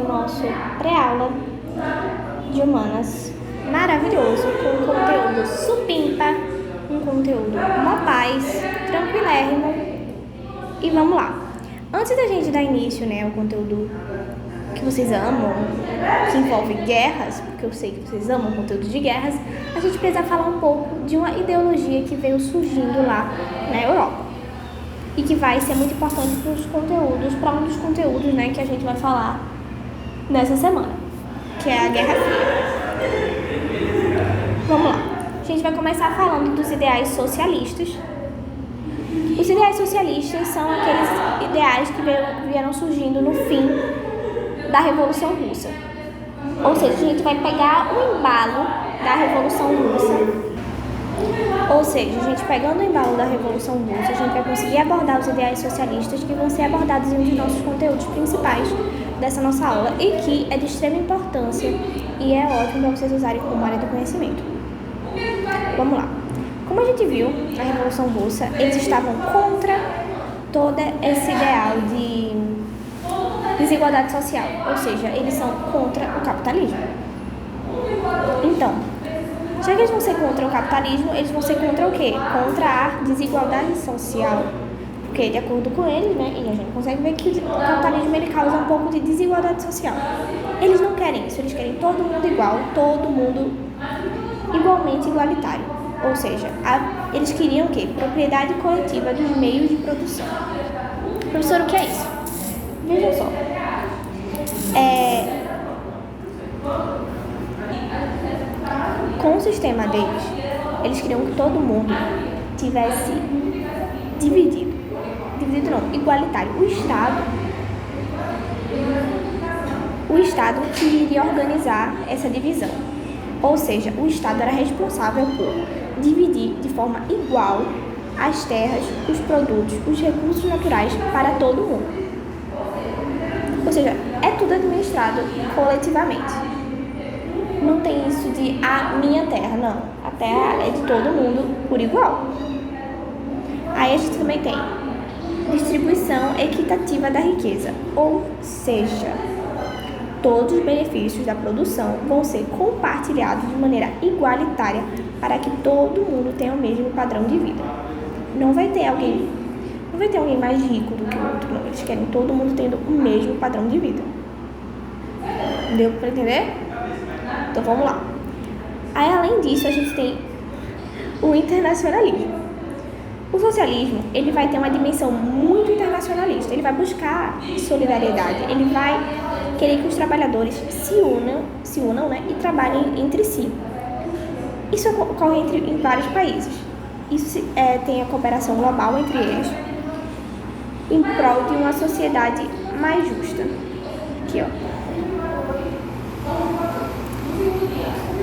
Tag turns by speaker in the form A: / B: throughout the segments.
A: o nosso pré-aula de humanas maravilhoso, com conteúdo supimpa, um conteúdo mó paz, tranquilérrimo. E vamos lá. Antes da gente dar início, ao conteúdo que vocês amam, que envolve guerras, porque eu sei que vocês amam conteúdo de guerras, a gente precisa falar um pouco de uma ideologia que veio surgindo lá na Europa e que vai ser muito importante para um dos conteúdos, que a gente vai falar nessa semana, que é a Guerra Fria. Vamos lá. A gente vai começar falando dos ideais socialistas. Os ideais socialistas são aqueles ideais que vieram surgindo no fim da Revolução Russa. Ou seja, a gente vai pegar o embalo da Revolução Russa. Ou seja, a gente pegando o embalo da Revolução Russa, a gente vai conseguir abordar os ideais socialistas que vão ser abordados em um dos nossos conteúdos principais dessa nossa aula e que é de extrema importância e é ótimo para vocês usarem como área do conhecimento. Vamos lá. Como a gente viu na Revolução Russa, eles estavam contra todo esse ideal de desigualdade social, ou seja, eles são contra o capitalismo. Então, já que eles vão ser contra o capitalismo, eles vão ser contra o quê? Contra a desigualdade social. Porque, de acordo com eles, e a gente consegue ver que o capitalismo ele causa um pouco de desigualdade social. Eles não querem isso, eles querem todo mundo igual, todo mundo igualmente igualitário. Ou seja, eles queriam o quê? Propriedade coletiva dos meios de produção. Professor, o que é isso? Vejam só. Com o sistema deles, eles queriam que todo mundo tivesse dividido não, igualitário. O Estado que iria organizar essa divisão. Ou seja, o Estado era responsável por dividir de forma igual as terras, os produtos, os recursos naturais para todo mundo. Ou seja, é tudo administrado coletivamente. Não tem isso de a minha terra, não. A terra é de todo mundo por igual. Aí a gente também tem distribuição equitativa da riqueza. Ou seja, todos os benefícios da produção vão ser compartilhados de maneira igualitária para que todo mundo tenha o mesmo padrão de vida. Não vai ter alguém mais rico do que o outro, não. Eles querem todo mundo tendo o mesmo padrão de vida. Deu para entender? Então vamos lá. Aí, além disso, a gente tem o internacionalismo. O socialismo, ele vai ter uma dimensão muito internacionalista. Ele vai buscar solidariedade. Ele vai querer que os trabalhadores se unam, e trabalhem entre si. Isso ocorre em vários países. Isso tem a cooperação global entre eles em prol de uma sociedade mais justa. Aqui, ó.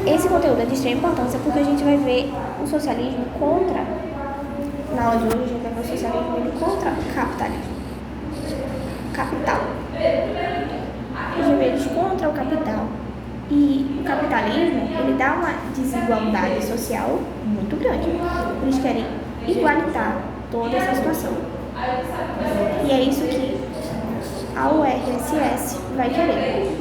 A: Esse conteúdo é de extrema importância porque a gente vai ver o socialismo na aula de hoje, a gente vai ver o socialismo contra o capitalismo. Capital. A gente vai ver eles contra o capital. E o capitalismo, ele dá uma desigualdade social muito grande. Eles querem igualitar toda essa situação. E é isso que a URSS vai querer.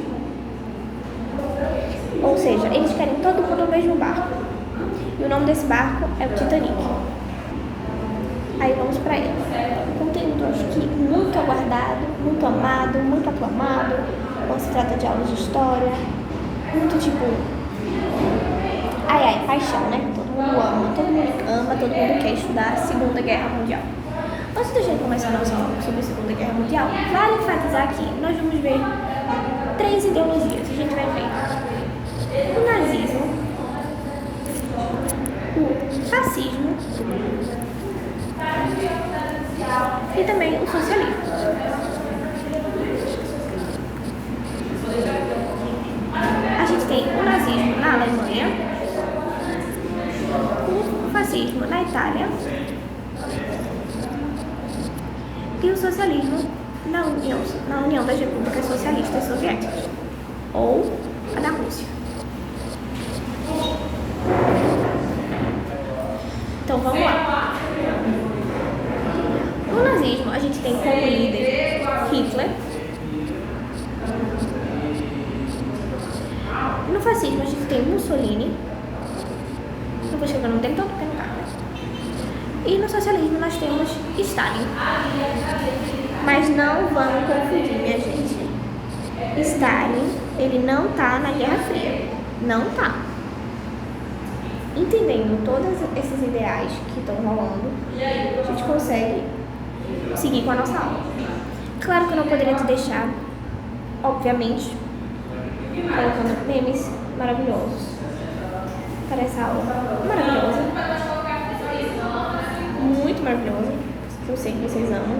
A: Ou seja, eles querem todo mundo no mesmo barco. E o nome desse barco é o Titanic. Aí vamos para ele. Conteúdo, acho que muito aguardado, muito amado, muito aclamado. Quando se trata de aulas de história. Muito paixão, Todo mundo ama, todo mundo quer estudar a Segunda Guerra Mundial. Antes da gente começar a nossa aula sobre a Segunda Guerra Mundial, vale enfatizar que nós vamos ver 3 ideologias. A gente vai ver o nazismo, o fascismo e também o socialismo. A gente tem o nazismo na Alemanha, o fascismo na Itália e o socialismo na União das Repúblicas Socialistas Soviéticas, ou a da Rússia. Então vamos lá. No nazismo, a gente tem como líder Hitler. fascismo a gente tem Mussolini, não vou escrever o nome dele todo porque não dá, né? E no socialismo nós temos Stalin. Mas não vamos confundir, minha gente. Stalin, ele não tá na Guerra Fria. Não tá. Entendendo todos esses ideais que estão rolando, a gente consegue seguir com a nossa aula. Claro que eu não poderia te deixar, obviamente, colocando memes maravilhosos para essa aula maravilhosa. Muito maravilhosa, que eu sei que vocês amam.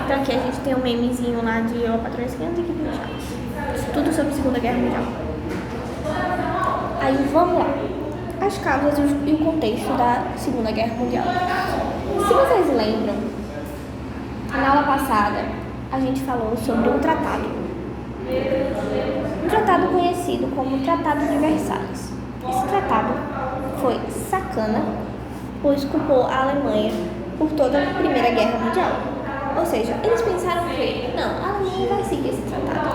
A: Então aqui a gente tem um memezinho lá de Eu, a Patroa e as Crianças e Equipe de Chaves. Tudo sobre a Segunda Guerra Mundial. Aí vamos lá. As causas e o contexto da Segunda Guerra Mundial. Se vocês lembram, na aula passada a gente falou sobre um tratado. Um tratado conhecido como Tratado de Versalhes. Esse tratado foi sacana, pois culpou a Alemanha por toda a Primeira Guerra Mundial. Ou seja, eles pensaram que, não, a Alemanha vai seguir esse tratado.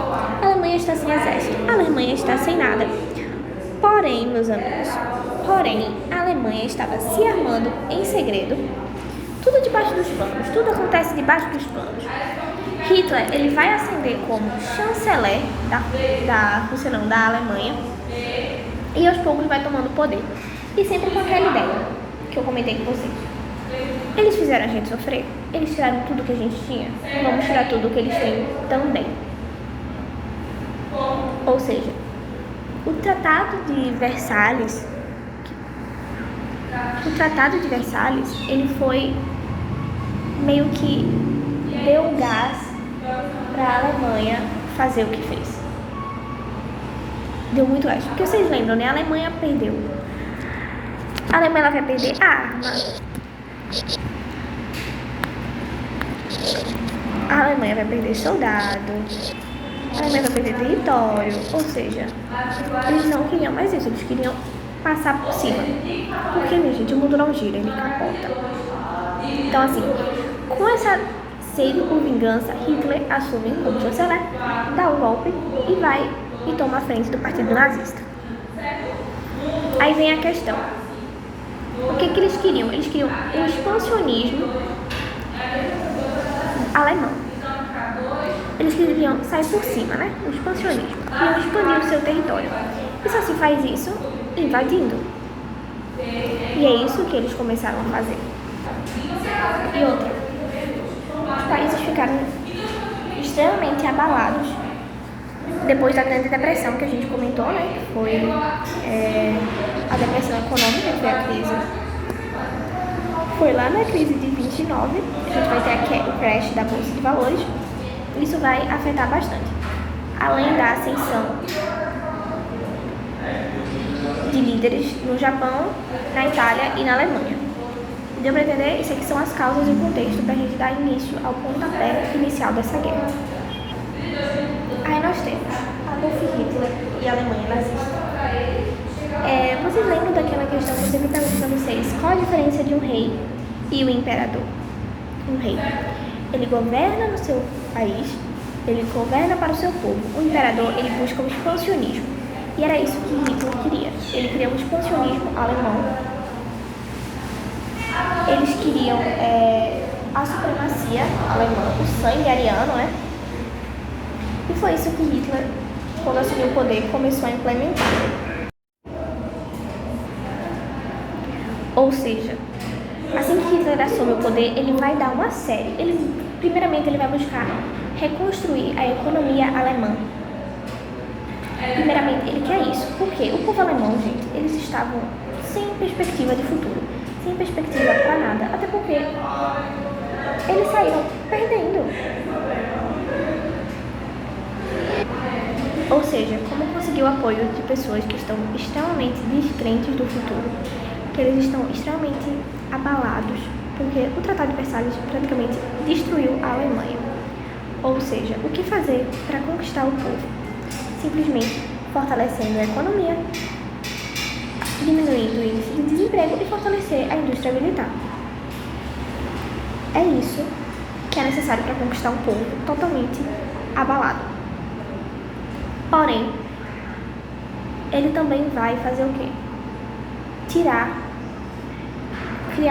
A: A Alemanha está sem exército, a Alemanha está sem nada. Porém, meus amigos, a Alemanha estava se armando em segredo. Tudo debaixo dos panos, tudo acontece debaixo dos panos. Hitler, ele vai ascender como chanceler da Rússia, não, da Alemanha. E aos poucos vai tomando poder. E sempre com aquela ideia que eu comentei com vocês. Eles fizeram a gente sofrer, eles tiraram tudo que a gente tinha, vamos tirar tudo que eles têm também. Ou seja, o Tratado de Versalhes, ele foi meio que deu gás para a Alemanha fazer o que fez. Deu muito gás. Porque vocês lembram, né? A Alemanha perdeu. A Alemanha ela vai perder a arma. A Alemanha vai perder soldado. A Alemanha vai perder território. Ou seja, eles não queriam mais isso. Eles queriam passar por cima. Porque, minha gente, o mundo não gira, ele capota. Então, assim, com essa sede por vingança, Hitler assume como chanceler, dá o golpe e vai e toma a frente do partido nazista. Aí vem a questão. O que eles queriam? Eles queriam um expansionismo alemão. Eles queriam sair por cima, né? Um expansionismo. Queriam expandir o seu território. E só se faz isso invadindo. E é isso que eles começaram a fazer. E outra, os países ficaram extremamente abalados depois da Grande Depressão que a gente comentou, né? Que foi a depressão econômica, que foi a crise. Foi lá na crise de 29, a gente vai ter o crash da Bolsa de Valores. Isso vai afetar bastante. Além da ascensão de líderes no Japão, na Itália e na Alemanha. Deu para entender? Isso aqui são as causas e o contexto para a gente dar início ao pontapé inicial dessa guerra. Aí nós temos Adolf Hitler e a Alemanha nazista. Vocês lembram daquela questão que eu sempre pergunto para vocês? Qual a diferença de um rei e um imperador? Um rei, ele governa no seu país, ele governa para o seu povo. O imperador, ele busca o expansionismo. E era isso que Hitler queria. Ele queria um expansionismo alemão. Eles queriam a supremacia alemã, o sangue ariano, né? E foi isso que Hitler, quando assumiu o poder, começou a implementar. Ou seja, assim que Hitler assume o poder, ele vai dar uma série. Primeiramente, ele vai buscar reconstruir a economia alemã. Primeiramente, ele quer isso. Por quê? O povo alemão, gente, eles estavam sem perspectiva de futuro, sem perspectiva para nada. Até porque eles saíram perdendo. Ou seja, como conseguir o apoio de pessoas que estão extremamente descrentes do futuro, que eles estão extremamente abalados, porque o Tratado de Versalhes praticamente destruiu a Alemanha. Ou seja, o que fazer para conquistar o povo? Simplesmente fortalecendo a economia, diminuindo o índice de desemprego e fortalecer a indústria militar. É isso que é necessário para conquistar um povo totalmente abalado. Porém, ele também vai fazer o quê? Criar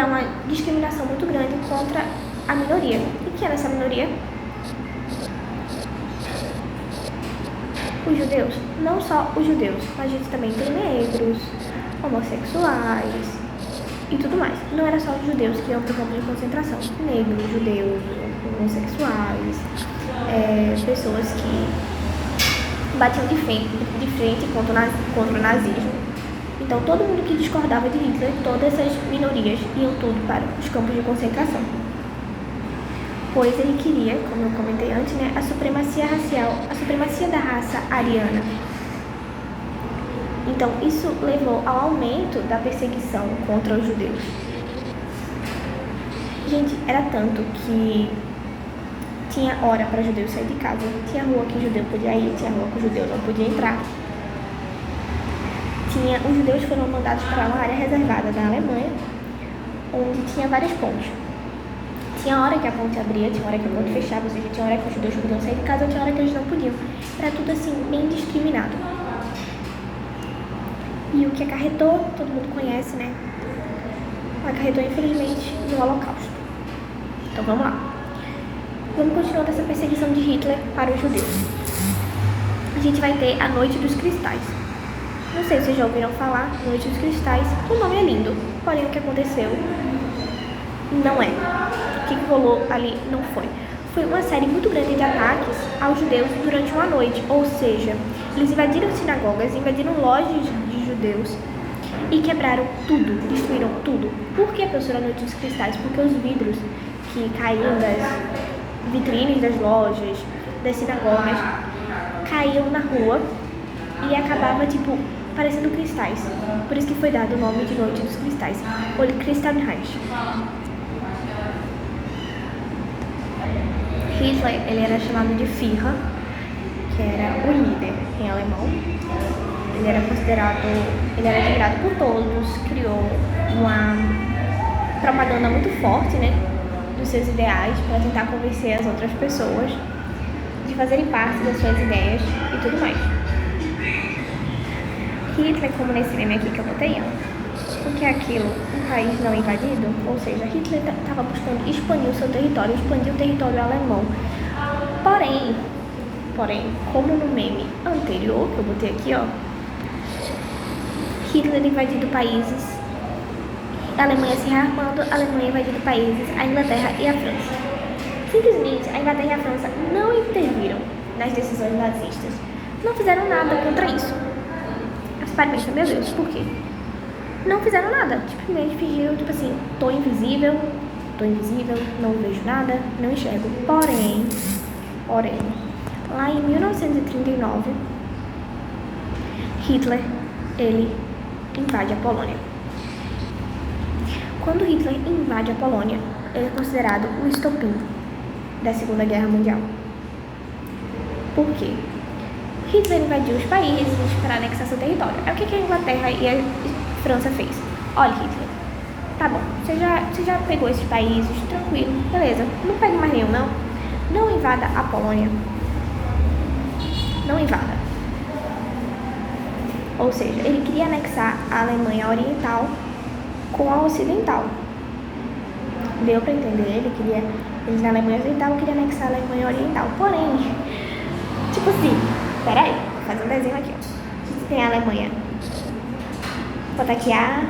A: uma discriminação muito grande contra a minoria. E que era essa minoria? Os judeus. Não só os judeus, mas a gente também tem negros, homossexuais e tudo mais. Não era só os judeus que iam para o campo de concentração. Negros, judeus, homossexuais, pessoas que batiam de frente contra o nazismo. Então, todo mundo que discordava de Hitler, todas essas minorias iam tudo para os campos de concentração. Pois ele queria, como eu comentei antes, né, a supremacia racial, a supremacia da raça ariana. Então, isso levou ao aumento da perseguição contra os judeus. Gente, era tanto que tinha hora para judeus sair de casa, tinha rua que o judeu podia ir, tinha rua que o judeu não podia entrar. Os judeus foram mandados para uma área reservada na Alemanha, onde tinha várias pontes. Tinha hora que a ponte abria, tinha hora que a ponte fechava, ou seja, tinha hora que os judeus podiam sair de casa, tinha hora que eles não podiam. Era tudo assim, bem discriminado. E o que acarretou, todo mundo conhece, né? Acarretou, infelizmente, no Holocausto. Então vamos lá. Vamos continuar essa perseguição de Hitler para os judeus. A gente vai ter a Noite dos Cristais. Não sei se vocês já ouviram falar, Noite dos Cristais. O nome é lindo, porém o que aconteceu não é. O que rolou ali não foi. Foi uma série muito grande de ataques aos judeus durante uma noite. Ou seja, eles invadiram sinagogas, invadiram lojas de judeus e quebraram tudo, destruíram tudo. Por que a professora Noite dos Cristais? Porque os vidros que caíam das vitrines das lojas, das sinagogas, caíam na rua e acabava, parecendo cristais. Por isso que foi dado o nome de Noite dos Cristais, ou Kristallnacht. Hitler, ele era chamado de Führer, que era o líder em alemão. Ele era admirado por todos, criou uma propaganda muito forte, né, dos seus ideais para tentar convencer as outras pessoas de fazerem parte das suas ideias e tudo mais. Hitler, como nesse meme aqui que eu botei, o que é aquilo? Um país não invadido? Ou seja, Hitler estava buscando expandir o seu território, expandir o território alemão. Porém, como no meme anterior, que eu botei aqui, Hitler invadindo países, a Alemanha se rearmando, a Alemanha invadindo países, a Inglaterra e a França. Simplesmente, a Inglaterra e a França não interviram nas decisões nazistas. Não fizeram nada contra isso. Os pais pensam, meu Deus, por quê? Não fizeram nada. Simplesmente fingiram, tô invisível, não vejo nada, não enxergo. Porém, lá em 1939, Hitler, ele invade a Polônia. Quando Hitler invade a Polônia, ele é considerado o estopim da Segunda Guerra Mundial. Por quê? Hitler invadiu os países para anexar seu território. Aí o que a Inglaterra e a França fez? Olha, Hitler, tá bom, você já pegou esses países, tranquilo, beleza, não pegue mais nenhum, não. Não invada a Polônia. Não invada. Ou seja, ele queria anexar a Alemanha Oriental com a Ocidental. Deu pra entender? Eles na Alemanha Ocidental queriam anexar a Alemanha Oriental. Porém, peraí, vou fazer um desenho aqui, A gente tem a Alemanha, vou botar aqui a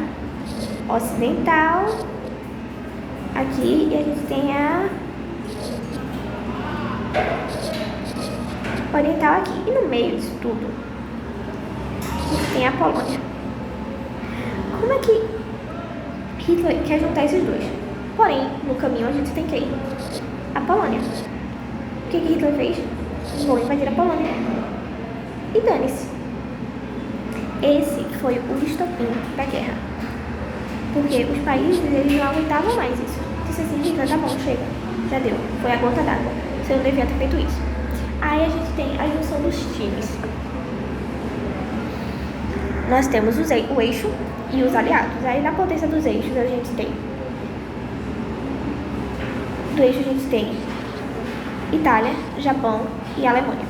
A: Ocidental, aqui, e a gente tem a Oriental aqui. E no meio disso tudo, a gente tem a Polônia. Como é que Hitler quer juntar esses dois? Porém, no caminho a gente tem que ir a Polônia. O que Hitler fez? Vou invadir a Polônia. E dane-se. Esse foi o estopim da guerra. Porque os países, eles não aguentavam mais isso. Disse assim, Hitler, tá bom, chega. Já deu. Foi a gota d'água. Você não devia ter feito isso. Aí a gente tem a junção dos times. Nós temos o eixo e os aliados. Aí na potência dos eixos a gente tem... Do eixo a gente tem Itália, Japão e Alemanha.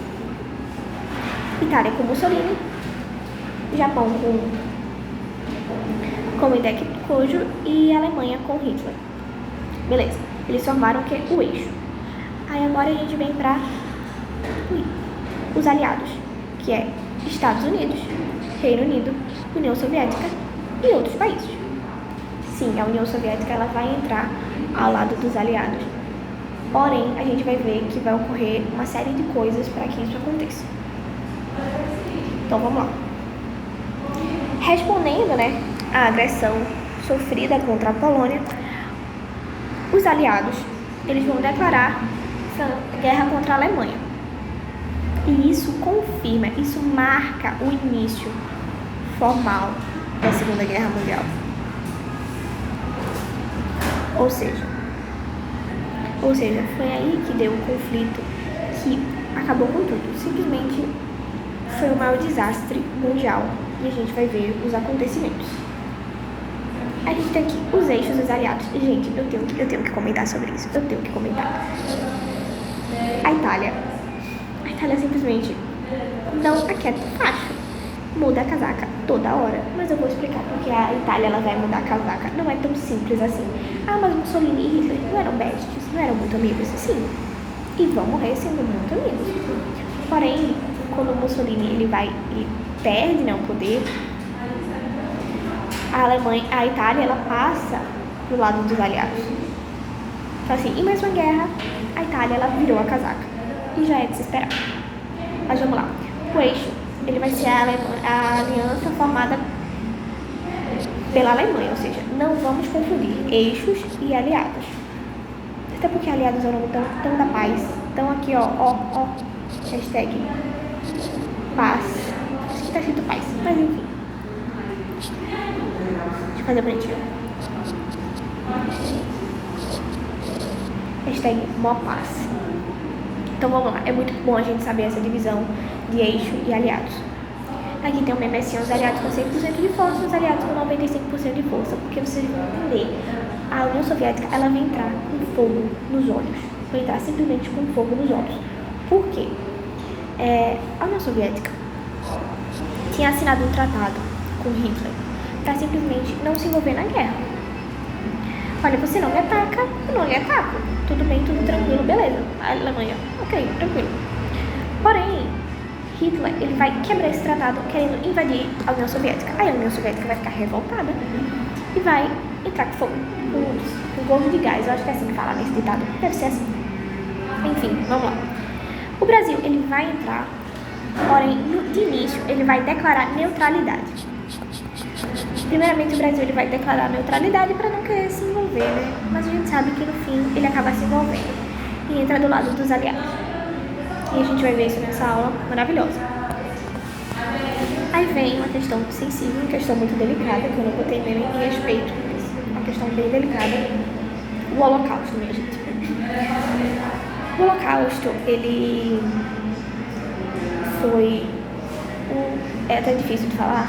A: Itália com Mussolini, O Japão com Hideki Kojo e a Alemanha com Hitler. Beleza, eles formaram o que? O eixo. Aí agora a gente vem para os aliados, que é Estados Unidos, Reino Unido, União Soviética e outros países. Sim, a União Soviética ela vai entrar ao lado dos aliados. Porém, a gente vai ver que vai ocorrer uma série de coisas para que isso aconteça. Então, vamos lá. Respondendo, à agressão sofrida contra a Polônia, os aliados eles vão declarar guerra contra a Alemanha. E isso confirma, isso marca o início formal da Segunda Guerra Mundial. Ou seja, foi aí que deu o conflito que acabou com tudo. Simplesmente foi o maior desastre mundial e a gente vai ver os acontecimentos. A gente tem aqui os eixos dos aliados. Gente, eu tenho que comentar sobre isso. A Itália simplesmente não aquieta o facho. Muda a casaca toda hora. Mas eu vou explicar porque a Itália ela vai mudar a casaca. Não é tão simples assim. Mas Mussolini e Hitler não eram besties, não eram muito amigos? Sim. E vão morrer sendo muito amigos. Porém, quando Mussolini ele perde o poder, a Itália ela passa pro lado dos aliados. Então assim, em mais uma guerra, a Itália ela virou a casaca. E já é de se esperar. Mas vamos lá. O eixo, ele vai ser a aliança formada pela Alemanha, ou seja, não vamos confundir eixos e aliados. Até porque aliados é um nome tão da paz. Então aqui, hashtag paz. Acho que tá escrito paz, mas enfim. Deixa eu fazer bonitinho. Hashtag mó paz. Então vamos lá, é muito bom a gente saber essa divisão de eixo e aliados. Aqui tem um meme assim, os aliados com 100% de força, os aliados com 95% de força, porque vocês vão entender, a União Soviética ela vai entrar com fogo nos olhos, vai entrar simplesmente com fogo nos olhos. Por quê? A União Soviética tinha assinado um tratado com Hitler para simplesmente não se envolver na guerra. Olha, você não me ataca, eu não lhe ataco. Tudo bem, tudo tranquilo, beleza. A Alemanha, ok, tranquilo. Porém, Hitler ele vai quebrar esse tratado querendo invadir a União Soviética. Aí a União Soviética vai ficar revoltada e vai entrar com fogo, com gorro de gás. Eu acho que é assim que fala nesse ditado. Deve ser assim. Enfim, vamos lá. O Brasil ele vai entrar, porém, de início, ele vai declarar neutralidade. Primeiramente, o Brasil ele vai declarar neutralidade para não querer se envolver, Mas a gente sabe que no fim ele acaba se envolvendo e entra do lado dos aliados. E a gente vai ver isso nessa aula maravilhosa. Aí vem uma questão sensível, uma questão muito delicada, que eu não botei meme em respeito, uma questão bem delicada, o Holocausto, minha gente. O Holocausto, ele foi é até difícil de falar,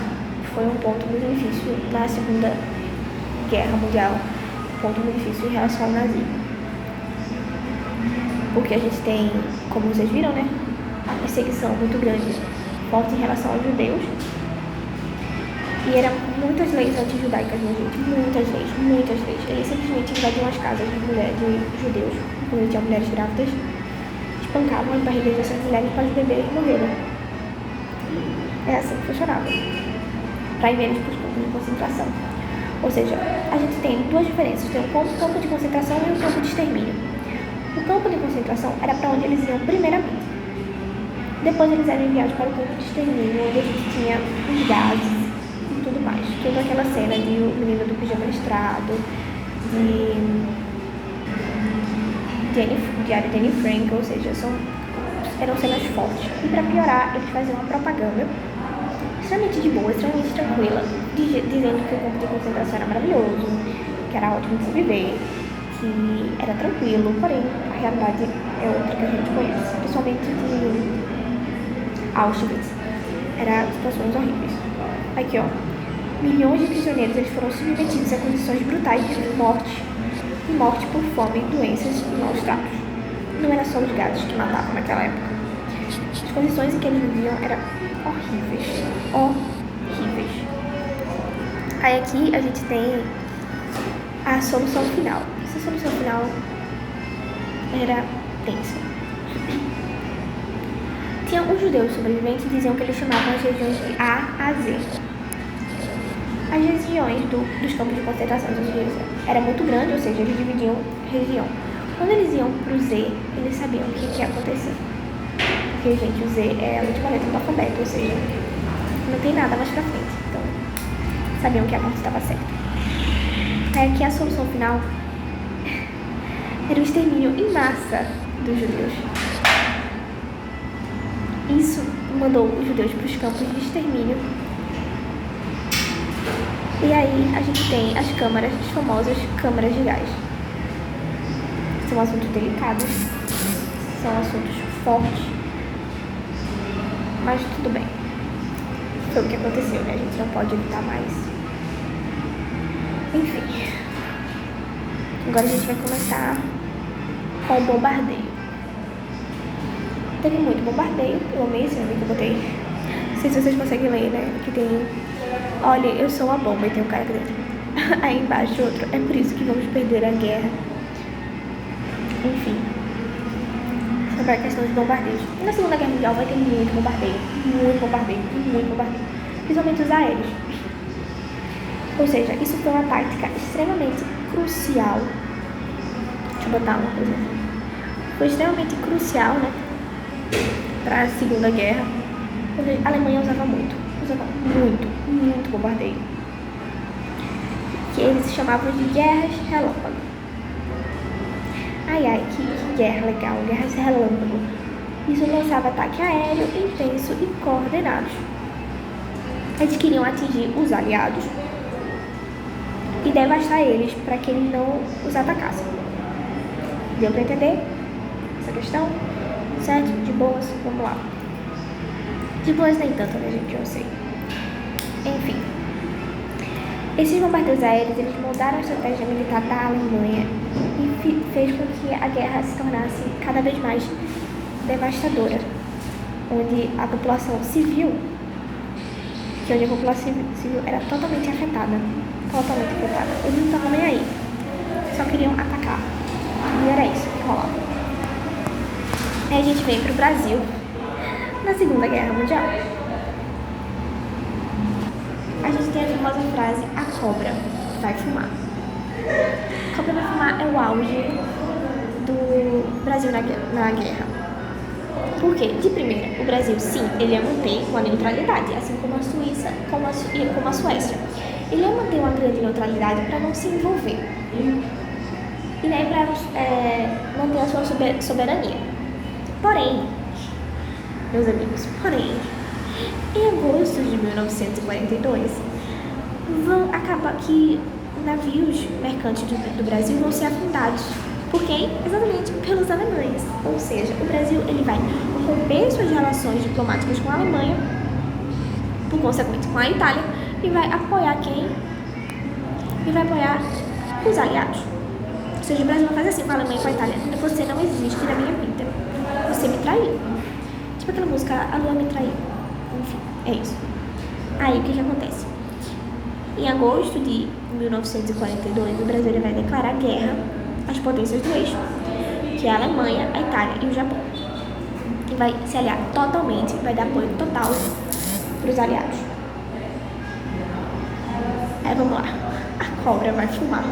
A: foi um ponto muito difícil na Segunda Guerra Mundial, um ponto muito difícil em relação ao nazismo. Porque a gente tem, como vocês viram, a perseguição muito grande, forte em relação aos judeus. E eram muitas leis anti-judaicas, minha gente, muitas leis. Eles simplesmente invadiam as casas de judeus, quando tinham mulheres grávidas, espancavam as barrigas dessas mulheres para os bebês morrerem. É assim que funcionava, para ir eles para os campos de concentração. Ou seja, a gente tem duas diferenças, tem o campo de concentração e o campo de extermínio. O campo de concentração era para onde eles iam primeiramente. Depois eles eram enviados para o campo de extermínio, onde a gente tinha os gases e tudo mais. Toda aquela cena de o menino do pijama listrado, de Anne Frank, ou seja, eram cenas fortes. E para piorar, eles faziam uma propaganda extremamente de boa, extremamente tranquila, dizendo que o campo de concentração era maravilhoso, que era ótimo de se viver, que era tranquilo, porém a realidade é outra que a gente conhece, principalmente de Auschwitz. Eram situações horríveis. Aqui, milhões de prisioneiros eles foram submetidos a condições brutais de morte, e morte por fome, doenças e maus tratos. Não era só os gases que matavam naquela época. As condições em que eles viviam eram horríveis. Aí aqui a gente tem a solução final. Essa solução final era tensa. Tinha os judeus sobreviventes que diziam que eles chamavam as regiões de A a Z. As regiões dos campos de concentração dos judeus era muito grande, ou seja, eles dividiam região. Quando eles iam para o Z, eles sabiam o que ia acontecer. Porque, gente, o Z é a última letra do alfabeto, ou seja, não tem nada mais pra frente. Então, sabiam que a morte estava certa. Aí aqui a solução final era o extermínio em massa dos judeus. Isso mandou os judeus para os campos de extermínio. E aí a gente tem as câmaras, as famosas câmaras de gás. São assuntos delicados, são assuntos fortes, mas tudo bem. Foi o que aconteceu, né? A gente não pode evitar mais. Enfim. Agora a gente vai começar com o bombardeio. Teve muito bombardeio, eu amei esse nome que eu botei. Não sei se vocês conseguem ler, né? Aqui tem: olha, eu sou uma bomba, e tem um cara aqui dentro. Aí embaixo outro: é por isso que vamos perder a guerra. Enfim, sobre a questão dos bombardeios. E na Segunda Guerra Mundial vai ter muito bombardeio, principalmente os aéreos. Ou seja, isso foi uma tática extremamente crucial. Deixa eu botar uma coisa assim. Foi extremamente crucial, né, para a Segunda Guerra. A Alemanha usava muito bombardeio, que eles chamavam de guerras relâmpago. Ai, que guerra legal, guerras relâmpago. Isso lançava ataque aéreo intenso e coordenados. Eles queriam atingir os aliados e devastar eles para que eles não os atacassem. Deu para entender essa questão? Certo? De boas? Vamos lá. De boas nem tanto, né, gente? Eu sei. Enfim. Esses bombardeios aéreos, eles moldaram a estratégia militar da Alemanha e fez com que a guerra se tornasse cada vez mais devastadora, onde a população civil, era totalmente afetada. Eles não estavam nem aí, só queriam atacar. E era isso que rolava. Aí a gente vem pro Brasil, na Segunda Guerra Mundial. A gente tem a famosa frase: a cobra vai fumar. A cobra vai fumar é o auge do Brasil na guerra. Por quê? De primeira, o Brasil, sim, ele ia manter uma neutralidade, assim como a Suíça, como a Suécia. Ele ia manter uma grande neutralidade para não se envolver. E daí para manter a sua soberania. Porém, meus amigos, em agosto de 1942, acaba que navios mercantes do Brasil vão ser afundados. Por quem? Exatamente pelos alemães. Ou seja, o Brasil ele vai romper suas relações diplomáticas com a Alemanha, por consequente com a Itália, e vai apoiar quem? E vai apoiar os aliados. Ou seja, o Brasil vai fazer assim com a Alemanha e com a Itália: você não existe na minha vida. Você me traiu. Tipo aquela música A Lua Me Traiu. Enfim, é isso. Aí o que acontece? Em agosto de 1942, o Brasil ele vai declarar guerra às potências do eixo, que é a Alemanha, a Itália e o Japão. E vai se aliar totalmente, vai dar apoio total para os aliados. Aí vamos lá. A cobra vai fumar.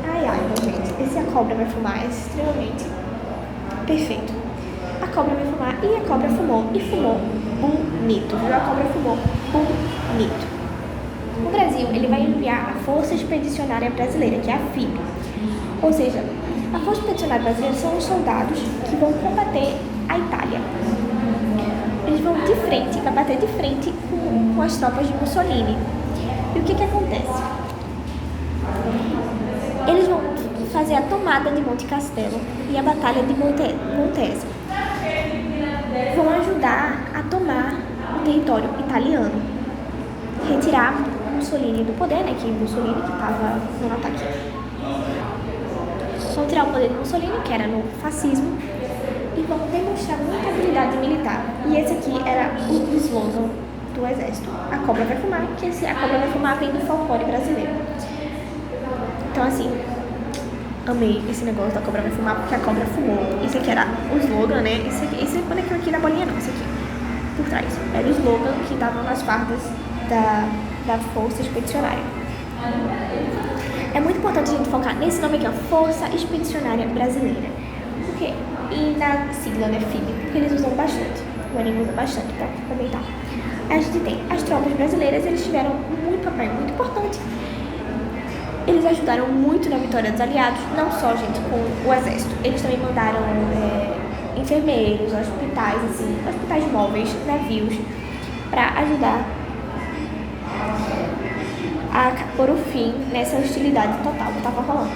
A: Ai, meu gente. Esse A Cobra Vai Fumar é extremamente perfeito. A cobra vai fumar e a cobra fumou. E fumou bonito, viu? A cobra fumou bonito. O Brasil ele vai enviar a Força Expedicionária Brasileira, que é a FIB. Ou seja, a Força Expedicionária Brasileira são os soldados que vão combater a Itália. Eles vão de frente, vai bater de frente com as tropas de Mussolini. E o que acontece? Eles vão fazer a tomada de Monte Castelo e a Batalha de Montese. Vão ajudar a tomar o território italiano, retirar Mussolini do poder, né? Que Mussolini que estava no ataque. Vão tirar o poder de Mussolini, que era no fascismo, e vão demonstrar muita habilidade militar. E esse aqui era o slogan do exército. A cobra vai fumar, que a cobra vai fumar vem do folclore brasileiro. Então, assim, amei esse negócio da cobra vai fumar, porque a cobra fumou. Isso aqui era o slogan, né? Esse bonequinho aqui da bolinha não, esse aqui, por trás. Era o slogan que dava nas fardas da Força Expedicionária. É muito importante a gente focar nesse nome aqui, ó, Força Expedicionária Brasileira. Por quê? E na sigla, né, FIB, porque eles usam bastante. O anime usa bastante, pra comentar. A gente tem as tropas brasileiras, eles tiveram muito papel, muito importante. Eles ajudaram muito na vitória dos aliados, não só, gente, com o exército. Eles também mandaram enfermeiros, hospitais, assim, hospitais móveis, navios, para ajudar a pôr o fim nessa hostilidade total que estava rolando.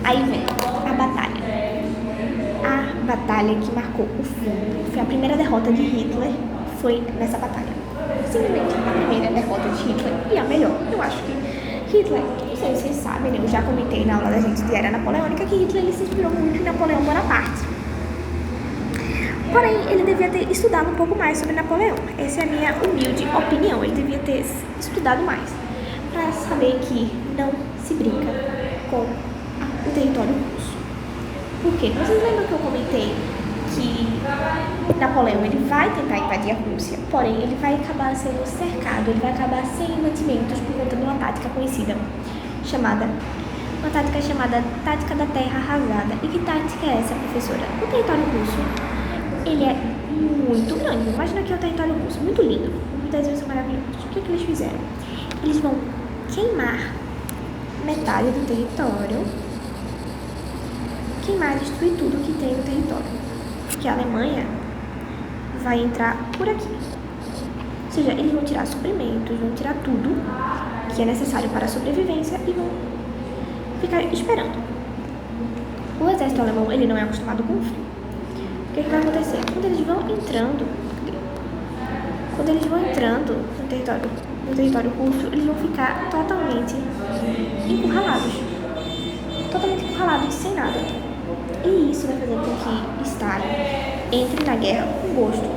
A: Aí vem a batalha. A batalha que marcou o fim. Foi a primeira derrota de Hitler, foi nessa batalha. Simplesmente a primeira derrota de Hitler e a melhor. Eu acho que Hitler, não sei se vocês sabem, né? Eu já comentei na aula da gente de Era Napoleônica que Hitler ele se inspirou muito em Napoleão Bonaparte. Porém, ele devia ter estudado um pouco mais sobre Napoleão. Essa é a minha humilde opinião. Ele devia ter estudado mais para saber que não se brinca com o território russo. Por quê? Vocês lembram que eu comentei que Napoleão ele vai tentar invadir a Rússia, porém ele vai acabar sendo cercado, ele vai acabar sem mantimentos por conta de uma tática conhecida chamada Tática da Terra Arrasada. E que tática é essa, professora? O território russo ele é muito grande. Imagina que é o território russo, muito lindo. Os desenhos são maravilhosos. O que eles fizeram? Eles vão queimar metade do território, queimar e destruir tudo que tem no território. Porque a Alemanha vai entrar por aqui. Ou seja, eles vão tirar suprimentos, vão tirar tudo que é necessário para a sobrevivência e vão ficar esperando. O exército alemão, ele não é acostumado com o frio. O que vai acontecer? Quando eles vão entrando no território russo, eles vão ficar totalmente encurralados. Totalmente encurralados, sem nada. E isso vai fazer com que Stalin entre na guerra com gosto,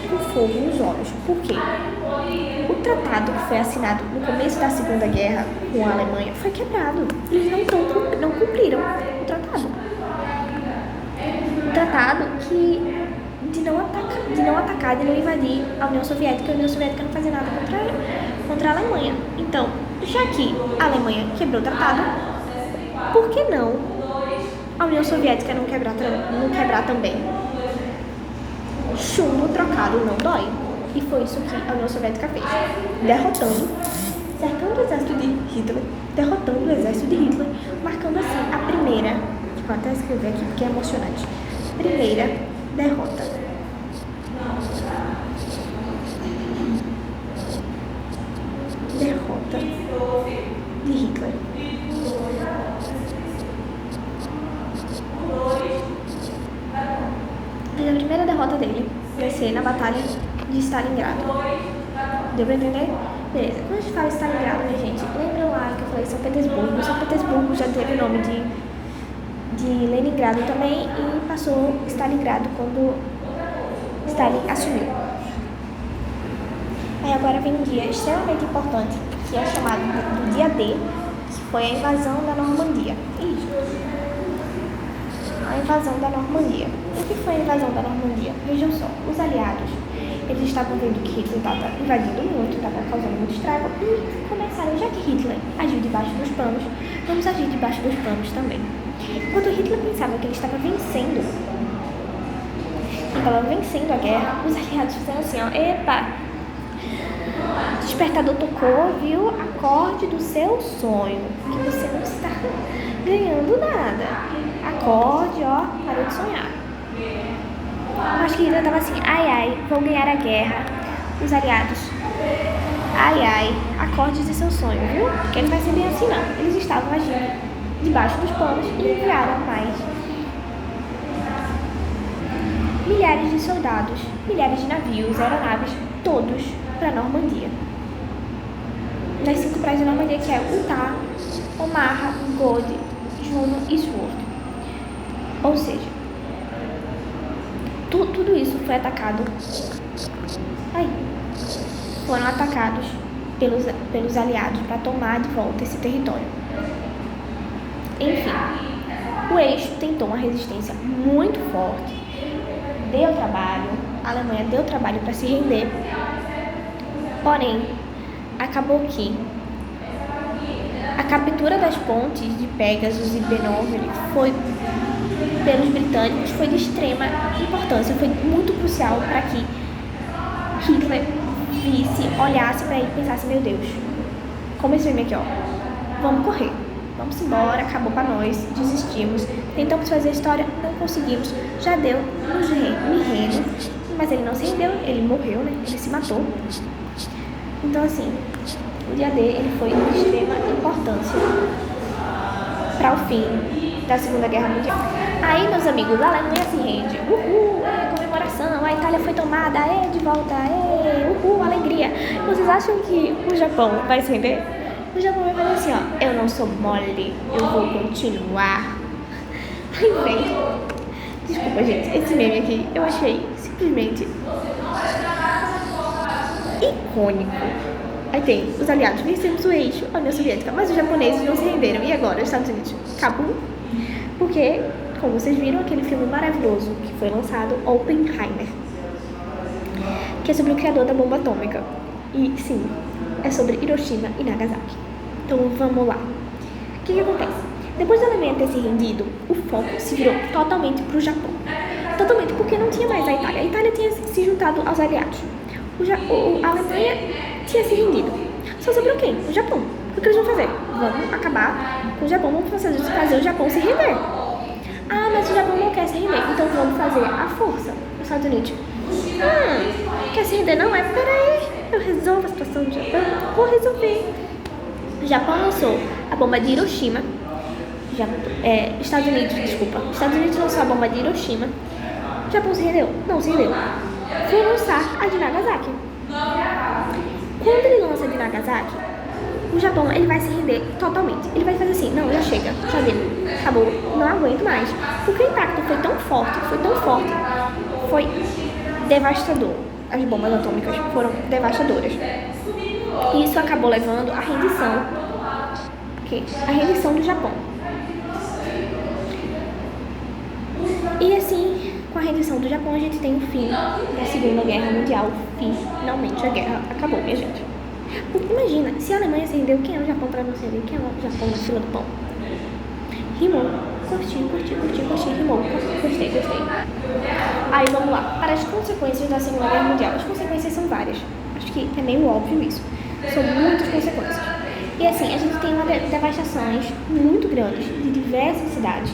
A: com fogo nos olhos. Por quê? O tratado que foi assinado no começo da Segunda Guerra com a Alemanha foi quebrado. Eles não cumpriram o tratado. O tratado de não atacar, de não invadir a União Soviética. A União Soviética não fazia nada contra a Alemanha. Então, já que a Alemanha quebrou o tratado, por que não a União Soviética não quebrar também? Chumbo trocado não dói. E foi isso que a União Soviética fez. Cercando o exército de Hitler, derrotando o exército de Hitler, marcando assim a primeira, vou até escrever aqui porque é emocionante, primeira derrota. Derrota de Hitler. Mas a primeira derrota dele vai ser na Batalha de Stalingrado. Deu pra entender? Beleza. Quando a gente fala Stalingrado, minha gente, lembra lá que eu falei São Petersburgo? São Petersburgo já teve o nome de Leningrado também e passou Stalingrado quando Stalin assumiu. Aí agora vem um dia extremamente importante, que é chamado do dia D, que foi a invasão da Normandia. Isso. A invasão da Normandia. O que foi a invasão da Normandia? Vejam só, os aliados, eles estavam vendo que Hitler estava invadindo muito, estava causando muito estrago, e começaram, já que Hitler agiu debaixo dos panos, vamos agir debaixo dos panos também. Enquanto Hitler pensava que ele estava vencendo a guerra, os aliados fizeram assim, ó, epa, despertador tocou, viu? Acorde do seu sonho, que você não está ganhando nada. Acorde, ó, parou de sonhar. Acho que Hitler estava assim, ai, ai, vou ganhar a guerra. Os aliados, ai, ai, acorde de seu sonho, viu? Porque não vai ser bem assim, não. Eles estavam agindo debaixo dos panos e enviaram mais milhares de soldados, milhares de navios, aeronaves, todos para a Normandia. Nas 5 praias da Normandia, que é Utah, Omaha, Gold, Juno e Sword. Ou seja, tudo isso foi atacado. Foram atacados pelos aliados para tomar de volta esse território. Enfim, o eixo tentou uma resistência muito forte, deu trabalho, a Alemanha deu trabalho para se render, porém, acabou que a captura das pontes de Pegasus e Benouville pelos britânicos foi de extrema importância, foi muito crucial para que Hitler visse, olhasse para ele e pensasse, meu Deus, como esse filme aqui, vamos correr, vamos embora, acabou para nós, desistimos, tentamos fazer a história, não conseguimos, já deu, me rendo, mas ele não se rendeu, ele morreu, né, ele se matou. Então assim, o dia D ele foi de extrema importância para o fim da Segunda Guerra Mundial. Aí, meus amigos, a Alemanha se rende. Uhul, comemoração, a Itália foi tomada, de volta, uhul, alegria. Vocês acham que o Japão vai se render? O Japão vai fazer assim, eu não sou mole, eu vou continuar. Aí vem. Desculpa, gente, esse meme aqui eu achei simplesmente icônico. Aí tem os aliados, vencemos o eixo, a União Soviética, mas os japoneses não se renderam. E agora, os Estados Unidos? Acabou. Porque, como vocês viram, aquele filme maravilhoso que foi lançado, Oppenheimer, que é sobre o criador da bomba atômica. E, sim, é sobre Hiroshima e Nagasaki. Então, vamos lá. O que acontece? Depois da Alemanha ter se rendido, o foco se virou totalmente para o Japão. Totalmente, porque não tinha mais a Itália. A Itália tinha se juntado aos aliados. A Alemanha tinha se rendido. Só sobrou quem? O Japão. O que eles vão fazer? Vamos acabar com o Japão, vamos fazer o Japão se render. Mas o Japão não quer se render, então vamos fazer a força. Os Estados Unidos. Quer se render não? Peraí, eu resolvo a situação do Japão. Vou resolver. O Japão lançou a bomba de Hiroshima. Estados Unidos lançou a bomba de Hiroshima. O Japão se rendeu? Não se rendeu. Foi lançar a de Nagasaki. Quando ele lança a de Nagasaki, o Japão ele vai se render totalmente. Ele vai fazer assim, não, já chega, já deu, acabou, não aguento mais. Porque o impacto foi tão forte, foi devastador. As bombas atômicas foram devastadoras. E isso acabou levando à rendição, a rendição do Japão. E assim, com a rendição do Japão, a gente tem o fim da Segunda Guerra Mundial. Finalmente a guerra acabou, minha gente. Porque imagina, se a Alemanha se rendeu, quem é o Japão para não se render? Quem é o Japão na fila do pão? Rimou. Curti, rimou. Gostei. Aí vamos lá. Para as consequências da Segunda Guerra Mundial. As consequências são várias. Acho que é meio óbvio isso. São muitas consequências. E assim, a gente tem uma devastações muito grandes de diversas cidades.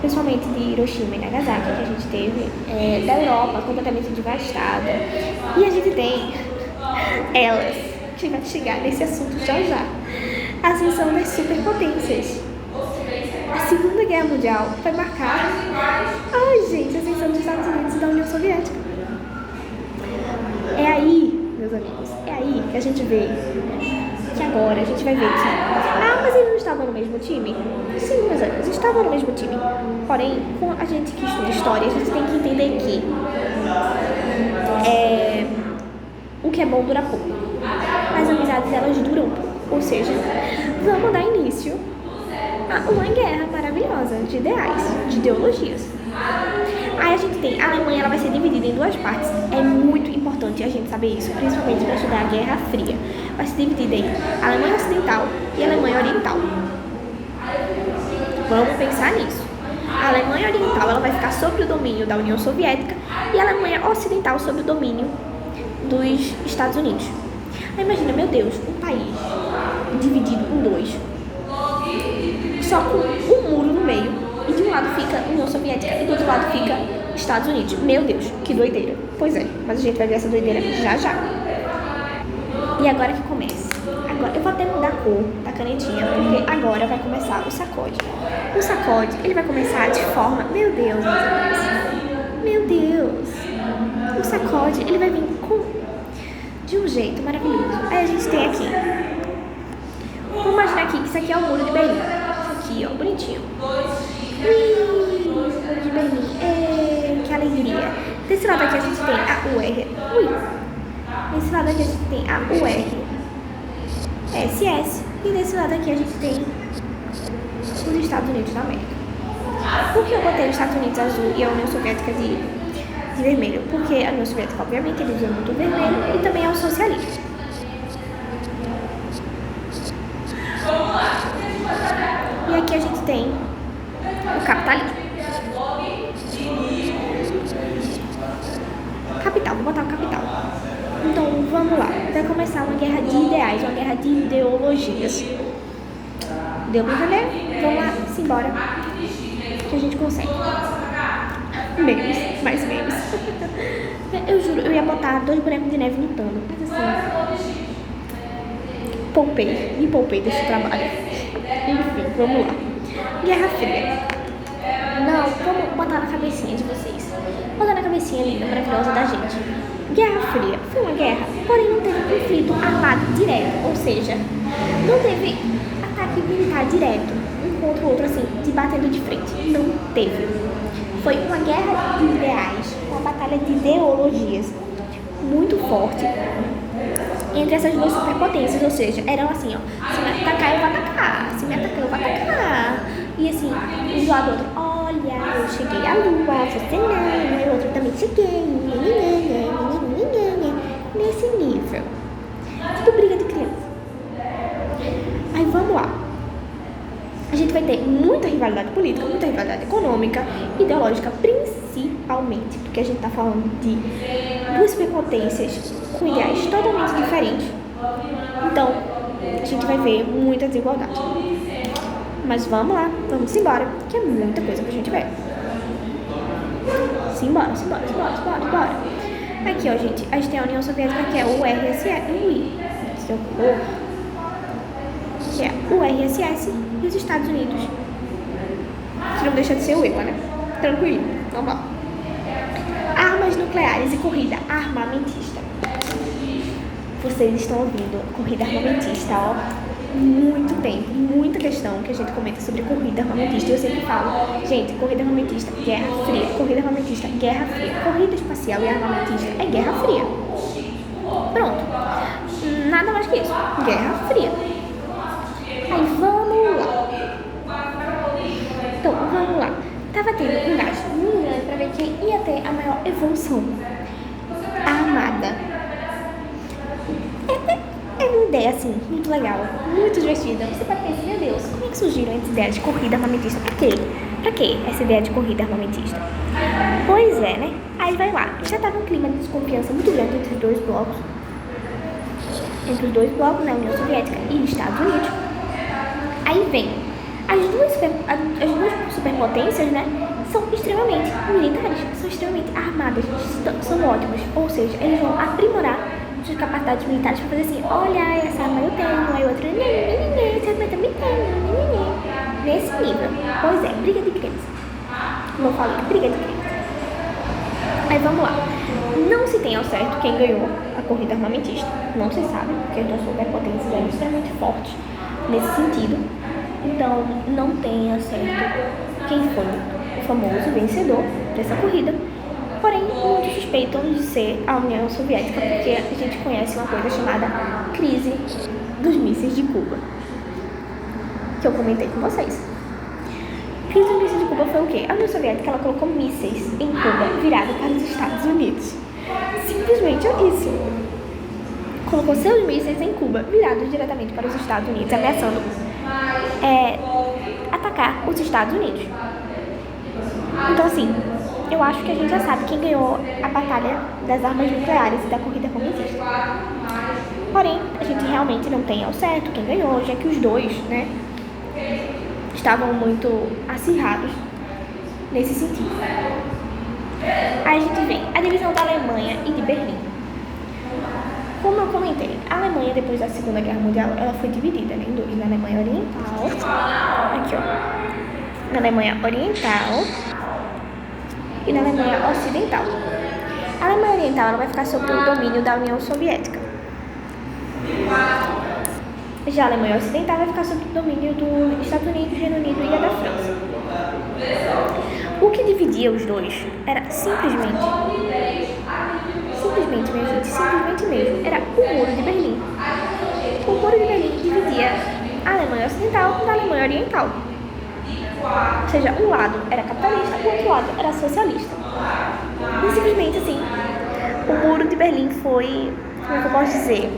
A: Principalmente de Hiroshima e Nagasaki, que a gente teve, da Europa completamente devastada. E a gente tem elas, que vai chegar nesse assunto já. A ascensão das superpotências. A Segunda Guerra Mundial vai marcar, a ascensão dos Estados Unidos e da União Soviética. É aí, meus amigos, que a gente vê que agora a gente vai ver que mas eles não estavam no mesmo time? Sim, meus amigos, estavam no mesmo time. Porém, com a gente que estuda história, a gente tem que entender que o que é bom dura pouco. As amizades, elas duram pouco. Ou seja, vamos dar início a uma guerra maravilhosa de ideais, de ideologias. Aí a gente tem, a Alemanha ela vai ser dividida em duas partes. É muito importante a gente saber isso, principalmente para estudar a Guerra Fria. Vai ser dividida em Alemanha Ocidental e Alemanha Oriental. Vamos pensar nisso. A Alemanha Oriental ela vai ficar sob o domínio da União Soviética e a Alemanha Ocidental sob o domínio dos Estados Unidos. Aí imagina, meu Deus, um país dividido em dois, só com um muro no meio, e de um lado fica União Soviética e do outro lado fica Estados Unidos. Meu Deus, que doideira. Pois é, mas a gente vai ver essa doideira já. E agora que começa. Agora, eu vou até mudar a cor da canetinha, porque agora vai começar o sacode. O sacode, ele vai começar de forma... Meu Deus, meu Deus. O sacode, ele vai vir de um jeito maravilhoso. Aí a gente tem aqui. Vamos imaginar aqui que isso aqui é o muro de Berlim. Isso aqui, bonitinho. Muro de Berlim. Que alegria. Desse lado aqui a gente tem a UR. Desse lado aqui a gente tem a URSS. E desse lado aqui a gente tem os Estados Unidos da América. Por que eu botei os Estados Unidos azul e a União Soviética de vermelho? Porque a União Soviética, obviamente, eles usam muito vermelho e também é o socialismo. E aqui a gente tem o capitalismo. Capital, vou botar o capital. Então, vamos lá. Vai começar uma guerra de ideais, uma guerra de ideologias. Deu pra entender? Vamos lá, simbora. Que a gente consegue. Memes, mais memes. Eu juro, eu ia botar 2 bonecos de neve lutando. Mas assim, me poupei desse trabalho. Enfim, vamos lá. Guerra Fria. Não, vamos botar na cabecinha de vocês. Botar na cabecinha linda, maravilhosa da gente. Guerra Fria foi uma guerra, porém não teve conflito armado direto. Ou seja, não teve ataque militar direto, um contra o outro, assim, de batendo de frente. Não teve. Foi uma guerra de ideais, uma batalha de ideologias muito forte entre essas duas superpotências, ou seja, eram assim, ó, se me atacar eu vou atacar, se me atacar eu vou atacar. E assim, um do lado do outro, olha, eu cheguei à lua, você não, e o outro também cheguei, nesse nível. Tipo briga de criança. Aí vamos lá. A gente vai ter muita rivalidade política, muita rivalidade econômica, ideológica, principalmente, porque a gente está falando de duas superpotências com ideais totalmente diferentes. Então, a gente vai ver muita desigualdade. Mas vamos lá, vamos embora, que é muita coisa pra gente ver. Simbora. Aqui, ó, gente, a gente tem a União Soviética, que é o URSS, que é o URSS e os Estados Unidos, que não deixa de ser o EPA, né? Tranquilo, vamos lá. Armas nucleares e corrida armamentista. Vocês estão ouvindo corrida armamentista, ó, muito tempo, muita questão que a gente comenta sobre corrida armamentista. Eu sempre falo, gente, corrida armamentista, guerra fria. Corrida armamentista, guerra fria. Corrida espacial e armamentista é guerra fria. Pronto. Nada mais que isso. Guerra fria. Aí vamos lá. Então, vamos lá. Tava tendo um gasto muito grande pra ver quem ia ter a maior evolução. A armada. É uma ideia, assim, muito legal, muito divertida. Você pode pensar, meu Deus, como é que surgiram essa ideia de corrida armamentista? Pra quê? Pra quê essa ideia de corrida armamentista? Pois é, né? Aí vai lá. Já tava um clima de desconfiança muito grande entre os dois blocos. Entre os dois blocos, né? União Soviética e Estados Unidos. Aí vem. As duas superpotências, né? São extremamente militares, são extremamente armadas, são ótimas. Ou seja, eles vão aprimorar suas capacidades militares para fazer assim, olha, essa arma eu tenho, aí outra, essa arma também tem, nesse nível. Pois é, briga de criança. Como eu falei, briga de criança. Aí vamos lá. Não se tem ao certo quem ganhou a corrida armamentista. Não se sabe, porque as duas superpotências eram extremamente fortes nesse sentido. Então, não tem ao certo quem foi o famoso vencedor dessa corrida. Porém, muitos suspeitam de ser a União Soviética, porque a gente conhece uma coisa chamada crise dos mísseis de Cuba, que eu comentei com vocês. A crise dos mísseis de Cuba foi o quê? A União Soviética ela colocou mísseis em Cuba virados para os Estados Unidos. Simplesmente isso. Colocou seus mísseis em Cuba virados diretamente para os Estados Unidos, ameaçando atacar os Estados Unidos. Então, assim, eu acho que a gente já sabe quem ganhou a batalha das armas nucleares e da corrida armamentista. Porém, a gente realmente não tem ao certo quem ganhou, já que os dois, né, estavam muito acirrados nesse sentido. Aí a gente vem a divisão da Alemanha e de Berlim. Como eu comentei, a Alemanha, depois da Segunda Guerra Mundial, ela foi dividida, né, em dois, na Alemanha Oriental, aqui ó, na Alemanha Oriental e na Alemanha Ocidental. A Alemanha Oriental ela vai ficar sob o domínio da União Soviética. Já a Alemanha Ocidental vai ficar sob o domínio dos Estados Unidos, Reino Unido e a da França. O que dividia os dois era simplesmente o Muro de Berlim. O Muro de Berlim dividia a Alemanha Ocidental da Alemanha Oriental. Ou seja, um lado era capitalista e o outro lado era socialista. E simplesmente assim, o Muro de Berlim foi, como é que eu posso dizer,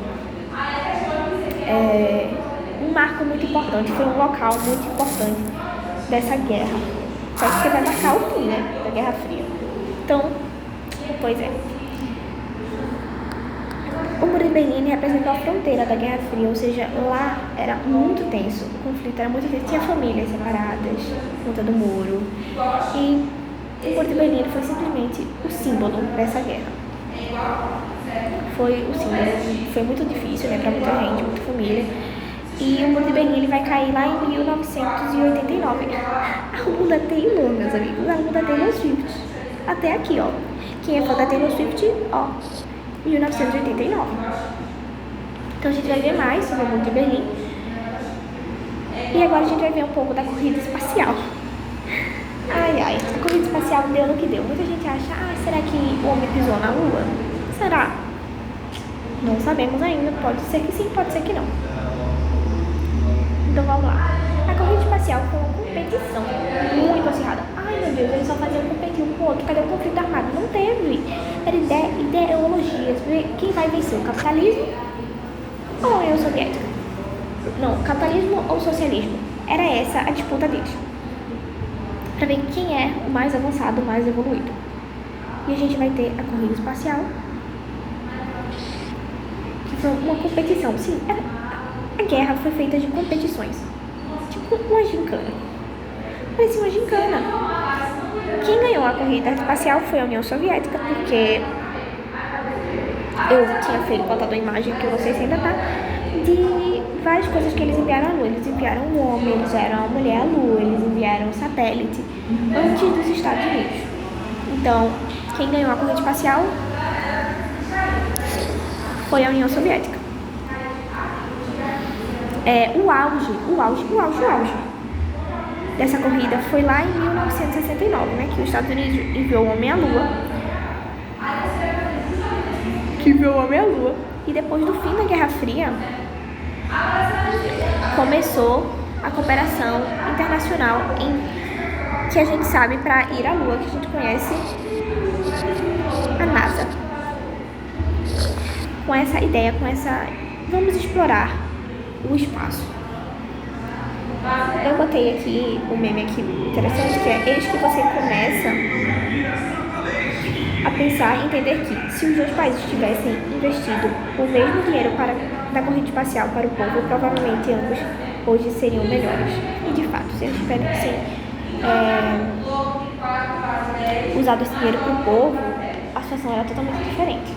A: um marco muito importante, foi um local muito importante dessa guerra. Só que vai marcar o fim, né, da Guerra Fria. Então, pois é. O Muro de Berlim representou a fronteira da Guerra Fria, ou seja, lá era muito tenso, o conflito era muito tenso, tinha famílias separadas por conta do muro. E o Muro de Berlim foi simplesmente o símbolo dessa guerra. Foi o símbolo, foi muito difícil, né, para muita gente, muita família. E o Muro de Berlim vai cair lá em 1989. A Alma da Taylor, meus amigos, a Alma da Taylor Swift. Até aqui, ó. Quem é fã da Taylor Swift, ó, 1989. Então a gente vai ver mais sobre o Muro de Berlim. E agora a gente vai ver um pouco da corrida espacial. Ai, a corrida espacial deu no que deu. Muita gente acha, será que o homem pisou na Lua? Será? Não sabemos ainda. Pode ser que sim, pode ser que não. Então vamos lá. A corrida espacial foi uma competição muito acirrada. Ai meu Deus, eles só faziam competir um com o outro. Cadê o conflito armado? Não teve. Era ideologias. Quem vai vencer? O capitalismo ou a União Soviética? Não, capitalismo ou socialismo? Era essa a disputa deles. Pra ver quem é o mais avançado, o mais evoluído. E a gente vai ter a corrida espacial, que foi uma competição. Sim, a guerra foi feita de competições. Tipo uma gincana. Parecia uma gincana. Quem ganhou a corrida espacial foi a União Soviética, porque eu tinha feito, botado a imagem que vocês ainda tá, de várias coisas que eles enviaram à Lua. Eles enviaram um homem, eles enviaram a mulher à Lua, eles enviaram um satélite antes dos Estados Unidos. Então, quem ganhou a corrida espacial foi a União Soviética. O auge dessa corrida foi lá em 1969, né, que os Estados Unidos enviou o homem à Lua. E depois do fim da Guerra Fria, começou a cooperação internacional que a gente sabe para ir à Lua, que a gente conhece a NASA. Com essa ideia, vamos explorar o espaço. Eu botei aqui um meme aqui interessante, que é: eis que você começa a pensar e entender que, se os dois países tivessem investido o mesmo dinheiro da corrida espacial para o povo, provavelmente ambos hoje seriam melhores. E de fato, se eles tivessem usado esse dinheiro para o povo, a situação era totalmente diferente.